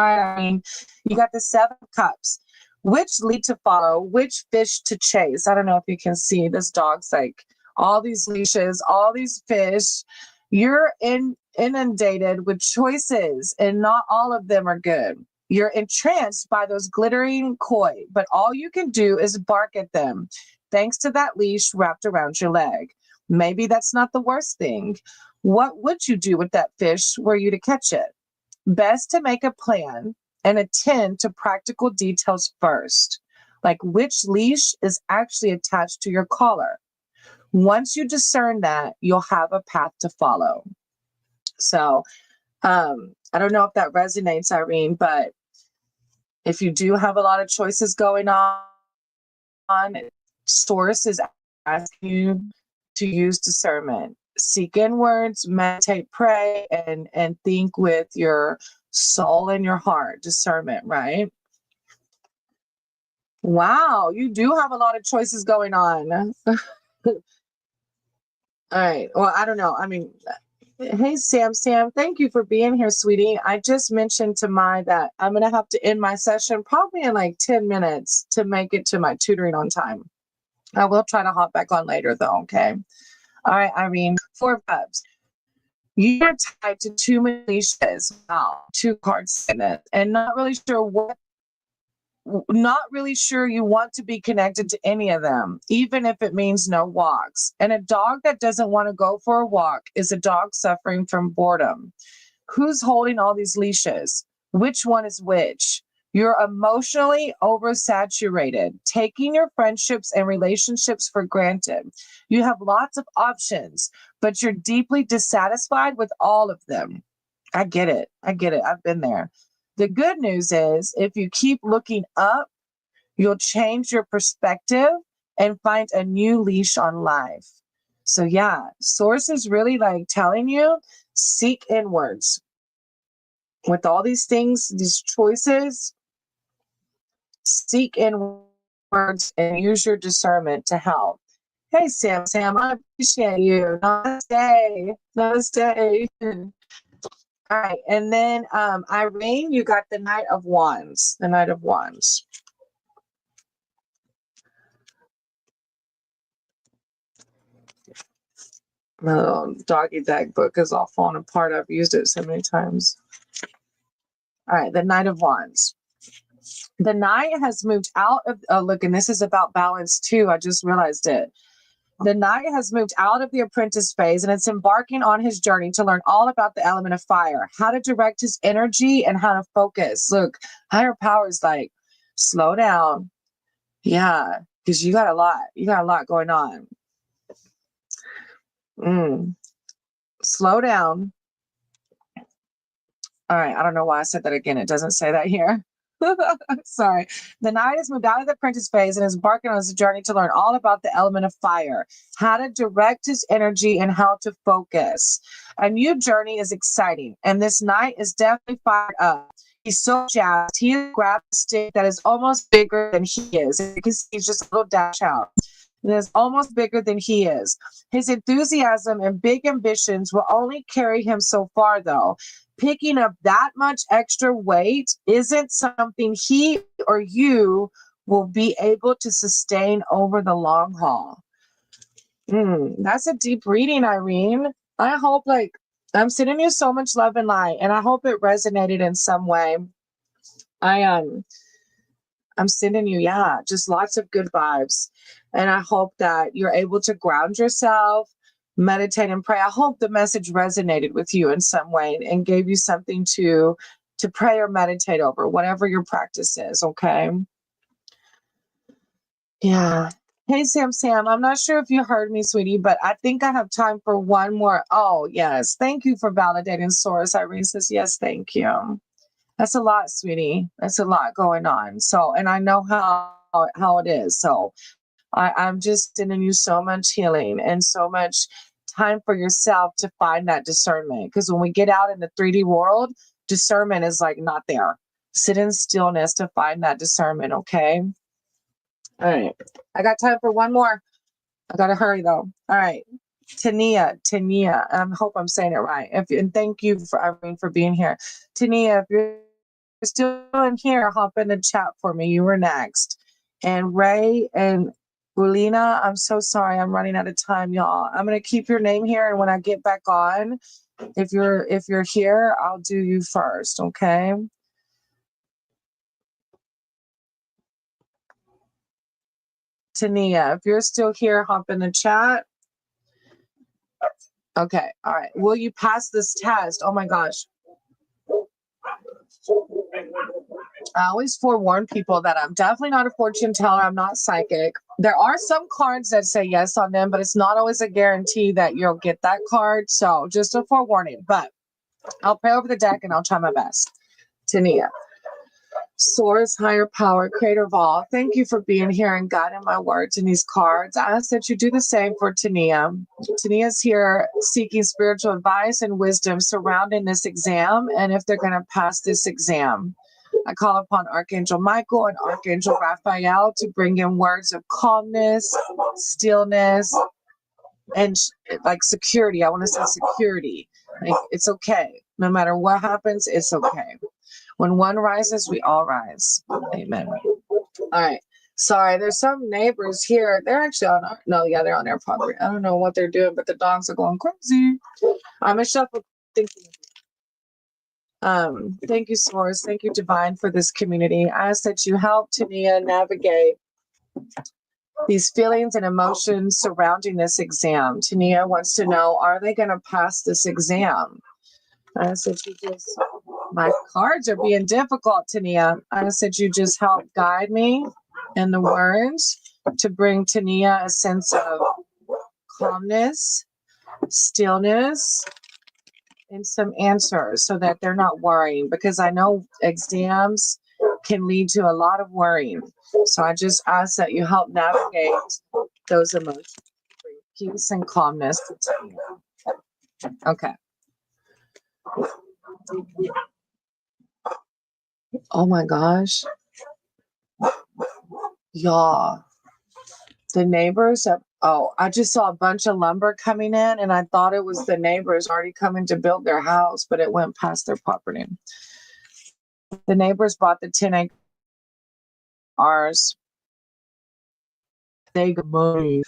right, Irene, you got the 7 cups. Which lead to follow? Which fish to chase? I don't know if you can see this dog's like all these leashes, all these fish. You're inundated with choices, and not all of them are good. You're entranced by those glittering koi, but all you can do is bark at them, thanks to that leash wrapped around your leg. Maybe that's not the worst thing. What would you do with that fish were you to catch it? Best to make a plan and attend to practical details first, like which leash is actually attached to your collar. Once you discern that, you'll have a path to follow. So I don't know if that resonates, Irene, but if you do have a lot of choices going on, Source is asking you to use discernment. Seek inwards, meditate, pray, and think with your soul and your heart. Discernment, right? Wow, you do have a lot of choices going on. All right. Well, I don't know. I mean, hey, Sam, thank you for being here, sweetie. I just mentioned to Mai that I'm going to have to end my session probably in like 10 minutes to make it to my tutoring on time. I will try to hop back on later, though, okay? All right, Irene, 4 cups. You're tied to too many leashes. Wow, 2 cards in it, and not really sure you want to be connected to any of them, even if it means no walks. And a dog that doesn't want to go for a walk is a dog suffering from boredom. Who's holding all these leashes? Which one is which? You're emotionally oversaturated, taking your friendships and relationships for granted. You have lots of options, but you're deeply dissatisfied with all of them. I get it. I've been there. The good news is if you keep looking up, you'll change your perspective and find a new leash on life. So yeah, Source is really like telling you, seek inwards. With all these things, these choices, seek inwards and use your discernment to help. Hey, Sam, I appreciate you. Namaste. All right, and then Irene, you got the Knight of Wands. The Knight of Wands. My little doggy bag book is all falling apart. I've used it so many times. All right, the Knight of Wands. The Knight has moved out of, look, and this is about balance too. I just realized it. The Knight has moved out of the apprentice phase and it's embarking on his journey to learn all about the element of fire, how to direct his energy and how to focus. Look, higher power is like, slow down. Yeah, because you got a lot going on. Slow down. All right, I don't know why I said that again. It doesn't say that here. Sorry. The Knight has moved out of the apprentice phase and is embarking on his journey to learn all about the element of fire, how to direct his energy and how to focus. A new journey is exciting, and this Knight is definitely fired up. He's so jazzed. He has grabbed a stick that is almost bigger than he is. You can see he's just a little dash out. is almost bigger than he is. His enthusiasm and big ambitions will only carry him so far, though. Picking up that much extra weight isn't something he or you will be able to sustain over the long haul. That's a deep reading, Irene. I hope, like, I'm sending you so much love and light, and I hope it resonated in some way. I'm sending you, yeah, just lots of good vibes. And I hope that you're able to ground yourself, meditate and pray. I hope the message resonated with you in some way and gave you something to pray or meditate over, whatever your practice is, okay? Yeah. Hey, Sam, I'm not sure if you heard me, sweetie, but I think I have time for one more. Oh, yes. Thank you for validating Source. Irene says, yes, thank you. That's a lot, sweetie. That's a lot going on. So, and I know how it is. So I'm just sending you so much healing and so much time for yourself to find that discernment. Because when we get out in the 3D world, discernment is like not there. Sit in stillness to find that discernment, okay? All right. I got time for one more. I gotta hurry though. All right. Tania, I hope I'm saying it right. And thank you for Irene for being here. Tania, if you're still in here, hop in the chat for me. You were next. And Ray and Ulina, I'm so sorry. I'm running out of time, y'all. I'm gonna keep your name here, and when I get back on, if you're here, I'll do you first, okay? Tania, if you're still here, hop in the chat. Okay, all right. Will you pass this test? Oh my gosh. I always forewarn people that I'm definitely not a fortune teller. I'm not psychic. There are some cards that say yes on them, but it's not always a guarantee that you'll get that card. So just a forewarning, but I'll pray over the deck and I'll try my best. Tania. Source, higher power, creator of all, thank you for being here and guiding my words in these cards. I ask that you do the same for Tania. Tania's here seeking spiritual advice and wisdom surrounding this exam and if they're going to pass this exam. I call upon Archangel Michael and Archangel Raphael to bring in words of calmness, stillness, and like security. I want to say security. Like it's okay. No matter what happens, it's okay. When one rises, we all rise. Amen. All right. Sorry, there's some neighbors here. They're actually on our, no, yeah, they're on their property. I don't know what they're doing, but the dogs are going crazy. Michelle, thank you, Source. Thank you, Divine, for this community. I ask that you help Tania navigate these feelings and emotions surrounding this exam. Tania wants to know, are they going to pass this exam? I said, my cards are being difficult, Tania. I said, you just help guide me in the words to bring Tania a sense of calmness, stillness, and some answers so that they're not worrying, because I know exams can lead to a lot of worrying. So I just ask that you help navigate those emotions, bring peace and calmness to Tania. Okay. Oh my gosh. Y'all, the neighbors have, I just saw a bunch of lumber coming in and I thought it was the neighbors already coming to build their house, but it went past their property. The neighbors bought the 10 acres. They got money.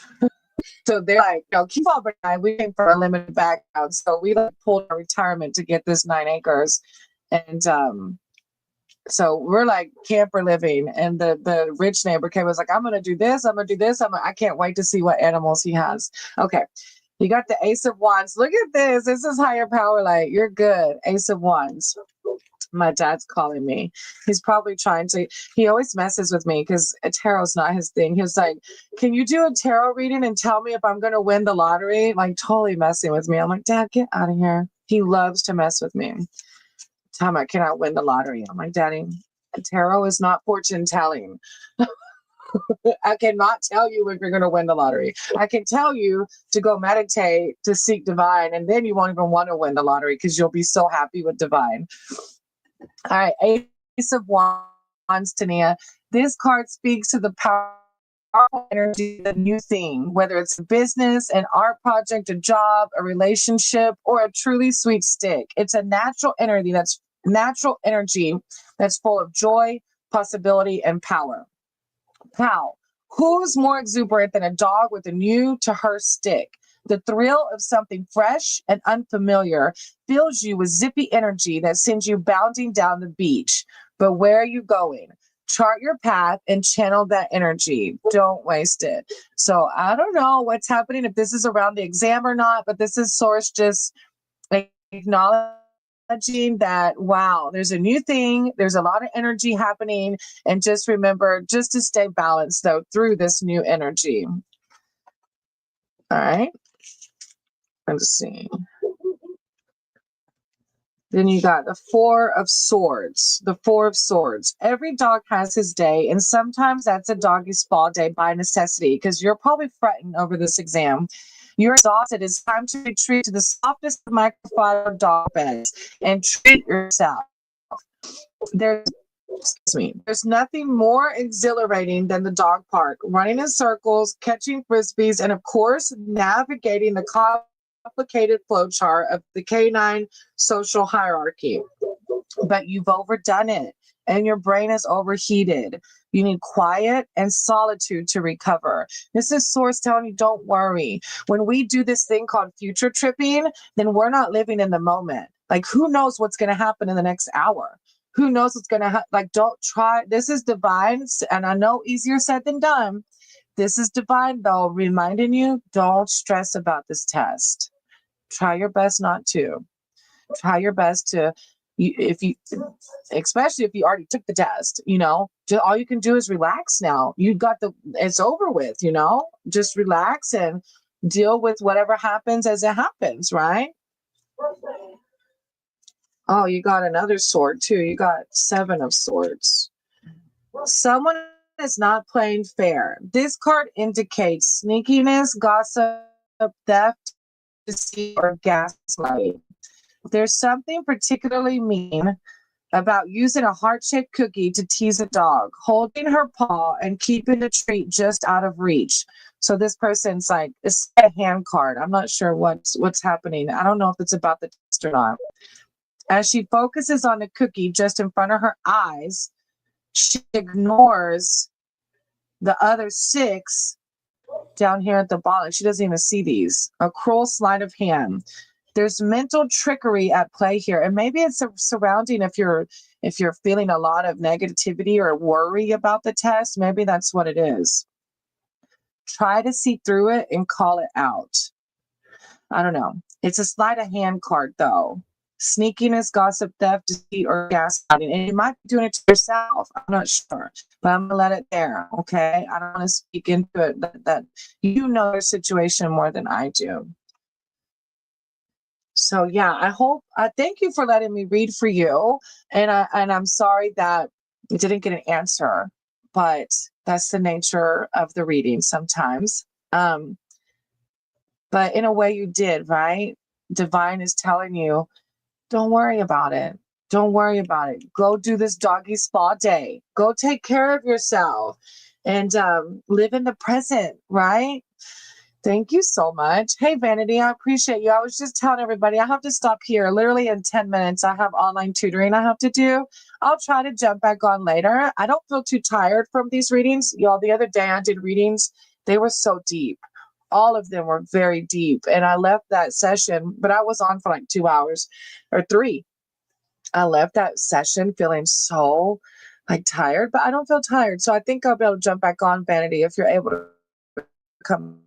So they're like, keep up with that. We came for a limited background. So we pulled our retirement to get this 9 acres. And so we're like camper living, and the rich neighbor came, was like, I'm gonna do this, I'm gonna do this. I can't wait to see what animals he has. Okay. You got the Ace of Wands. Look at this. This is higher power light. You're good. Ace of Wands. My dad's calling me. He's probably trying to, he always messes with me because tarot's not his thing. He was like, can you do a tarot reading and tell me if I'm going to win the lottery? Like totally messing with me. I'm like, Dad, get out of here. He loves to mess with me. Tell me, can I win the lottery? I'm like, Daddy, tarot is not fortune telling. I cannot tell you if you're going to win the lottery. I can tell you to go meditate, to seek divine, and then you won't even want to win the lottery because you'll be so happy with divine. All right, Ace of Wands, Tania. This card speaks to the power powerful energy, a new thing, whether it's a business, an art project, a job, a relationship, or a truly sweet stick. It's a natural energy that's full of joy, possibility, and power. How? Who's more exuberant than a dog with a new to her stick? The thrill of something fresh and unfamiliar fills you with zippy energy that sends you bounding down the beach. But where are you going? Chart your path and channel that energy. Don't waste it. So I don't know what's happening, if this is around the exam or not, but this is Source just acknowledging that, wow, there's a new thing, there's a lot of energy happening, and just remember just to stay balanced though through this new energy. All right, let's see. Then you got the Four of Swords. The Four of Swords. Every dog has his day, and sometimes that's a doggy spa day by necessity, because you're probably fretting over this exam. You're exhausted. It's time to retreat to the softest microfiber dog beds and treat yourself. There's nothing more exhilarating than the dog park, running in circles, catching frisbees, and of course, navigating the complicated flowchart of the canine social hierarchy. But you've overdone it and your brain is overheated. You need quiet and solitude to recover. This is Source telling you, don't worry. When we do this thing called future tripping, then we're not living in the moment. Like, who knows what's going to happen in the next hour? Who knows what's going to happen? Like, don't try. This is divine. And I know easier said than done. This is divine, though, reminding you, don't stress about this test. Try your best not to. Try your best to, especially if you already took the test, all you can do is relax now. It's over with, just relax and deal with whatever happens as it happens, right? Oh, you got another sword too. You got Seven of Swords. Someone is not playing fair. This card indicates sneakiness, gossip, theft, deceit, or gaslighting. There's something particularly mean about using a heart-shaped cookie to tease a dog, holding her paw and keeping the treat just out of reach. So this person's like, it's a hand card. I'm not sure what's happening. I don't know if it's about the test or not. As she focuses on the cookie just in front of her eyes, she ignores the other 6 down here at the bottom. She doesn't even see these. A cruel sleight of hand. There's mental trickery at play here, and maybe it's surrounding if you're feeling a lot of negativity or worry about the test. Maybe that's what it is. Try to see through it and call it out. I don't know. It's a sleight of hand card, though. Sneakiness, gossip, theft, deceit, or gaslighting. And you might be doing it to yourself. I'm not sure, but I'm going to let it there, okay? I don't want to speak into it, that you know your situation more than I do. So yeah, thank you for letting me read for you. And I'm sorry that you didn't get an answer, but that's the nature of the reading sometimes. But in a way you did, right? Divine is telling you, don't worry about it. Don't worry about it. Go do this doggy spa day. Go take care of yourself and live in the present, right? Thank you so much. Hey, Vanity, I appreciate you. I was just telling everybody I have to stop here. Literally in 10 minutes, I have online tutoring I have to do. I'll try to jump back on later. I don't feel too tired from these readings. Y'all, the other day I did readings. They were so deep. All of them were very deep. And I left that session, but I was on for like 2 hours or 3. I left that session feeling so tired, but I don't feel tired. So I think I'll be able to jump back on, Vanity, if you're able to come.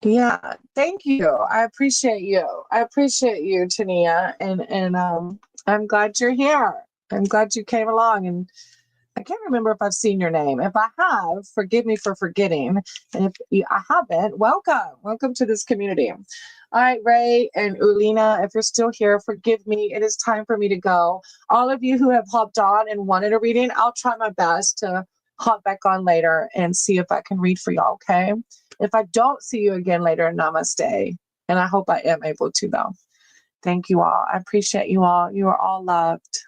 Yeah, thank you. I appreciate you. I appreciate you, Tania. And I'm glad you're here. I'm glad you came along. And I can't remember if I've seen your name. If I have, forgive me for forgetting. And if I haven't, welcome. Welcome to this community. All right, Ray and Ulina, if you're still here, forgive me. It is time for me to go. All of you who have hopped on and wanted a reading, I'll try my best to hop back on later and see if I can read for y'all, okay? If I don't see you again later, namaste. And I hope I am able to, though. Thank you all. I appreciate you all. You are all loved.